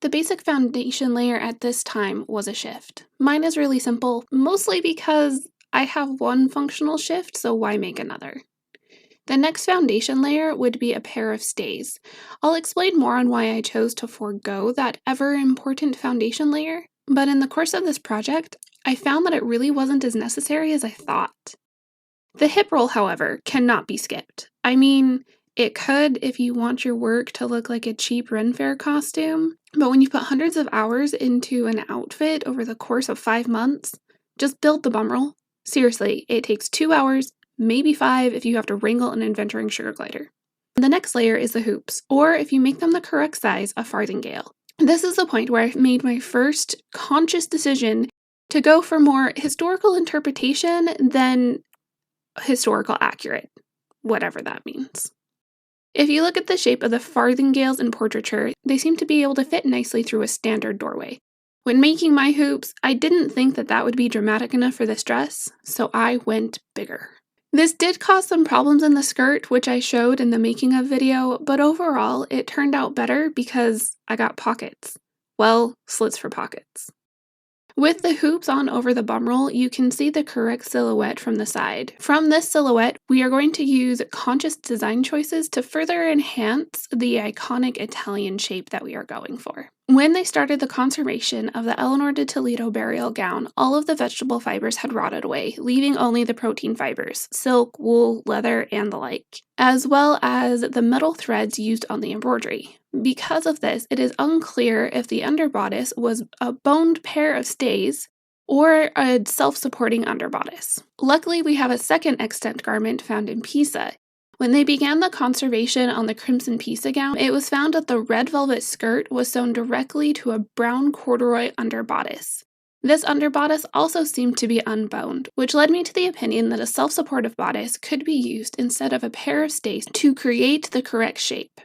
The basic foundation layer at this time was a shift. Mine is really simple, mostly because I have one functional shift, so why make another? The next foundation layer would be a pair of stays. I'll explain more on why I chose to forego that ever-important foundation layer, but in the course of this project, I found that it really wasn't as necessary as I thought. The hip roll, however, cannot be skipped. I mean, it could if you want your work to look like a cheap Ren Fair costume, but when you put hundreds of hours into an outfit over the course of 5 months, just build the bum roll. Seriously, it takes 2 hours, maybe 5 if you have to wrangle an adventuring sugar glider. The next layer is the hoops, or if you make them the correct size, a farthingale. This is the point where I've made my first conscious decision to go for more historical interpretation than historical accurate, whatever that means. If you look at the shape of the farthingales in portraiture, they seem to be able to fit nicely through a standard doorway. When making my hoops, I didn't think that that would be dramatic enough for this dress, so I went bigger. This did cause some problems in the skirt, which I showed in the making of video, but overall it turned out better because I got pockets. Well, slits for pockets. With the hoops on over the bum roll, you can see the correct silhouette from the side. From this silhouette, we are going to use conscious design choices to further enhance the iconic Italian shape that we are going for. When they started the conservation of the Eleanor de Toledo burial gown, all of the vegetable fibers had rotted away, leaving only the protein fibers, silk, wool, leather, and the like, as well as the metal threads used on the embroidery. Because of this, it is unclear if the underbodice was a boned pair of stays or a self-supporting underbodice. Luckily, we have a second extant garment found in Pisa. When they began the conservation on the Crimson Pisa gown, it was found that the red velvet skirt was sewn directly to a brown corduroy underbodice. This underbodice also seemed to be unboned, which led me to the opinion that a self-supportive bodice could be used instead of a pair of stays to create the correct shape.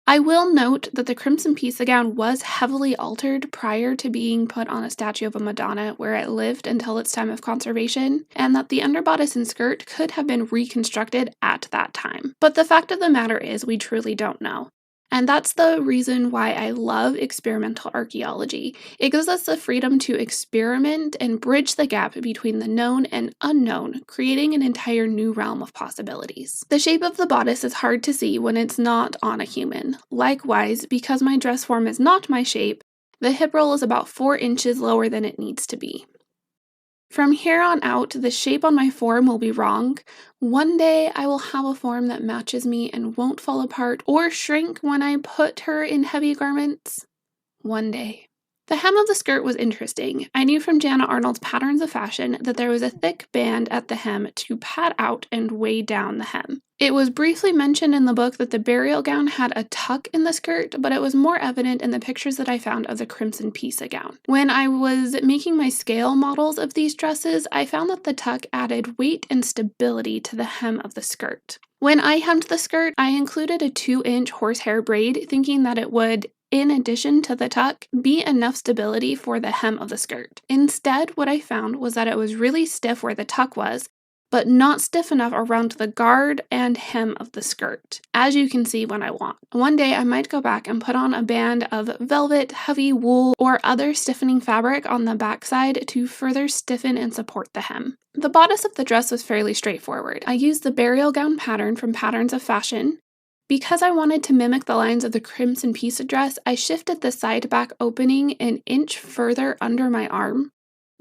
I will note that the Crimson Pisa gown was heavily altered prior to being put on a statue of a Madonna where it lived until its time of conservation, and that the underbodice and skirt could have been reconstructed at that time. But the fact of the matter is we truly don't know. And that's the reason why I love experimental archaeology. It gives us the freedom to experiment and bridge the gap between the known and unknown, creating an entire new realm of possibilities. The shape of the bodice is hard to see when it's not on a human. Likewise, because my dress form is not my shape, the hip roll is about 4 inches lower than it needs to be. From here on out, the shape on my form will be wrong. One day I will have a form that matches me and won't fall apart or shrink when I put her in heavy garments. One day. The hem of the skirt was interesting. I knew from Jana Arnold's Patterns of Fashion that there was a thick band at the hem to pad out and weigh down the hem. It was briefly mentioned in the book that the burial gown had a tuck in the skirt, but it was more evident in the pictures that I found of the Crimson Pisa gown. When I was making my scale models of these dresses, I found that the tuck added weight and stability to the hem of the skirt. When I hemmed the skirt, I included a 2-inch horsehair braid, thinking that it would, in addition to the tuck, be enough stability for the hem of the skirt. Instead, what I found was that it was really stiff where the tuck was, but not stiff enough around the guard and hem of the skirt, as you can see when I want. One day I might go back and put on a band of velvet, heavy wool, or other stiffening fabric on the backside to further stiffen and support the hem. The bodice of the dress was fairly straightforward. I used the burial gown pattern from Patterns of Fashion. Because I wanted to mimic the lines of the Crimson Pisa dress, I shifted the side back opening an inch further under my arm.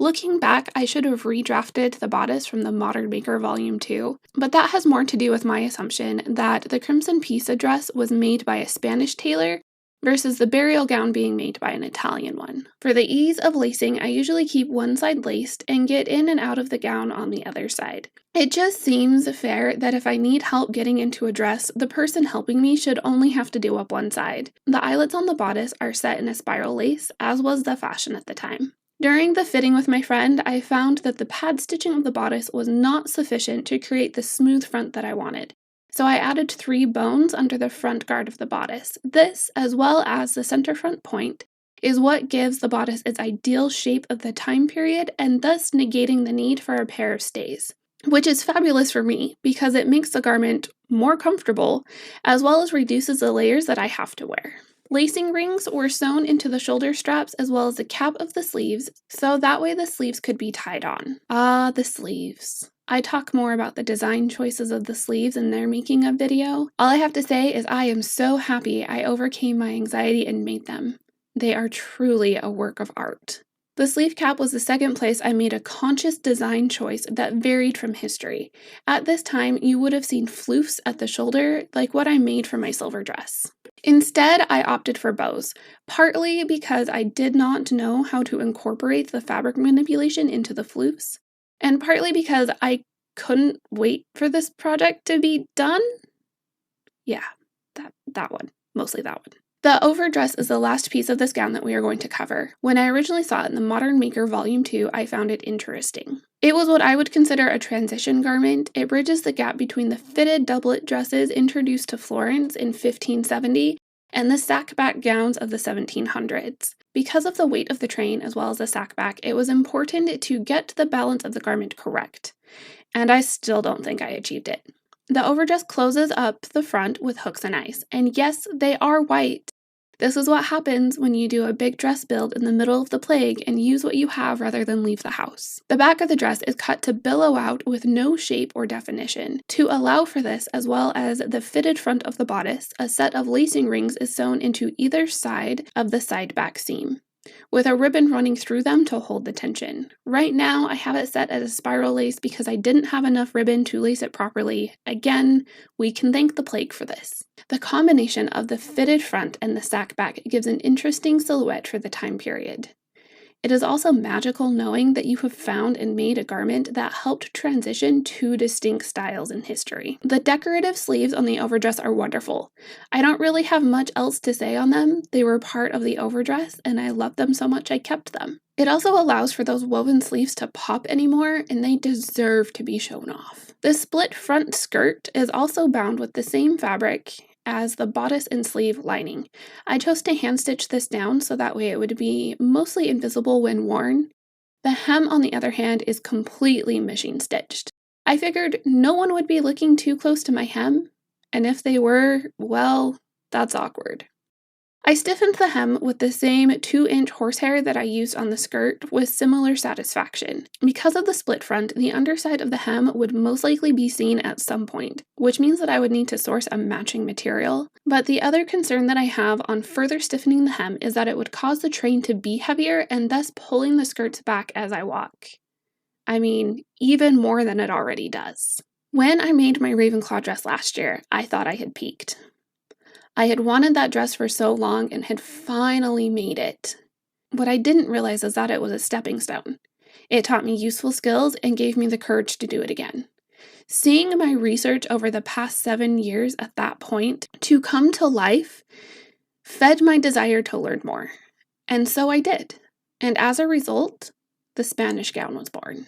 Looking back, I should have redrafted the bodice from the Modern Maker Volume 2, but that has more to do with my assumption that the Crimson Pisa dress was made by a Spanish tailor versus the burial gown being made by an Italian one. For the ease of lacing, I usually keep one side laced and get in and out of the gown on the other side. It just seems fair that if I need help getting into a dress, the person helping me should only have to do up one side. The eyelets on the bodice are set in a spiral lace, as was the fashion at the time. During the fitting with my friend, I found that the pad stitching of the bodice was not sufficient to create the smooth front that I wanted. So I added 3 bones under the front guard of the bodice. This, as well as the center front point, is what gives the bodice its ideal shape of the time period and thus negating the need for a pair of stays. Which is fabulous for me because it makes the garment more comfortable as well as reduces the layers that I have to wear. Lacing rings were sewn into the shoulder straps as well as the cap of the sleeves, so that way the sleeves could be tied on. Ah, the sleeves. I talk more about the design choices of the sleeves in their making of video. All I have to say is I am so happy I overcame my anxiety and made them. They are truly a work of art. The sleeve cap was the second place I made a conscious design choice that varied from history. At this time, you would have seen floofs at the shoulder, like what I made for my silver dress. Instead, I opted for bows, partly because I did not know how to incorporate the fabric manipulation into the floofs, and partly because I couldn't wait for this project to be done. Yeah, that one. Mostly that one. The overdress is the last piece of this gown that we are going to cover. When I originally saw it in the Modern Maker Volume 2, I found it interesting. It was what I would consider a transition garment. It bridges the gap between the fitted doublet dresses introduced to Florence in 1570 and the sackback gowns of the 1700s. Because of the weight of the train as well as the sackback, it was important to get the balance of the garment correct. And I still don't think I achieved it. The overdress closes up the front with hooks and eyes, and yes, they are white. This is what happens when you do a big dress build in the middle of the plague and use what you have rather than leave the house. The back of the dress is cut to billow out with no shape or definition. To allow for this, as well as the fitted front of the bodice, a set of lacing rings is sewn into either side of the side back seam, with a ribbon running through them to hold the tension. Right now, I have it set as a spiral lace because I didn't have enough ribbon to lace it properly. Again, we can thank the plague for this. The combination of the fitted front and the sack back gives an interesting silhouette for the time period. It is also magical knowing that you have found and made a garment that helped transition two distinct styles in history. The decorative sleeves on the overdress are wonderful. I don't really have much else to say on them. They were part of the overdress and I loved them so much I kept them. It also allows for those woven sleeves to pop anymore and they deserve to be shown off. The split front skirt is also bound with the same fabric as the bodice and sleeve lining. I chose to hand stitch this down so that way it would be mostly invisible when worn. The hem, on the other hand, is completely machine stitched. I figured no one would be looking too close to my hem, and if they were, well, that's awkward. I stiffened the hem with the same 2-inch horsehair that I used on the skirt with similar satisfaction. Because of the split front, the underside of the hem would most likely be seen at some point, which means that I would need to source a matching material. But the other concern that I have on further stiffening the hem is that it would cause the train to be heavier and thus pulling the skirts back as I walk. I mean, even more than it already does. When I made my Ravenclaw dress last year, I thought I had peaked. I had wanted that dress for so long and had finally made it. What I didn't realize is that it was a stepping stone. It taught me useful skills and gave me the courage to do it again. Seeing my research over the past 7 years at that point to come to life fed my desire to learn more. And so I did. And as a result, the Spanish gown was born.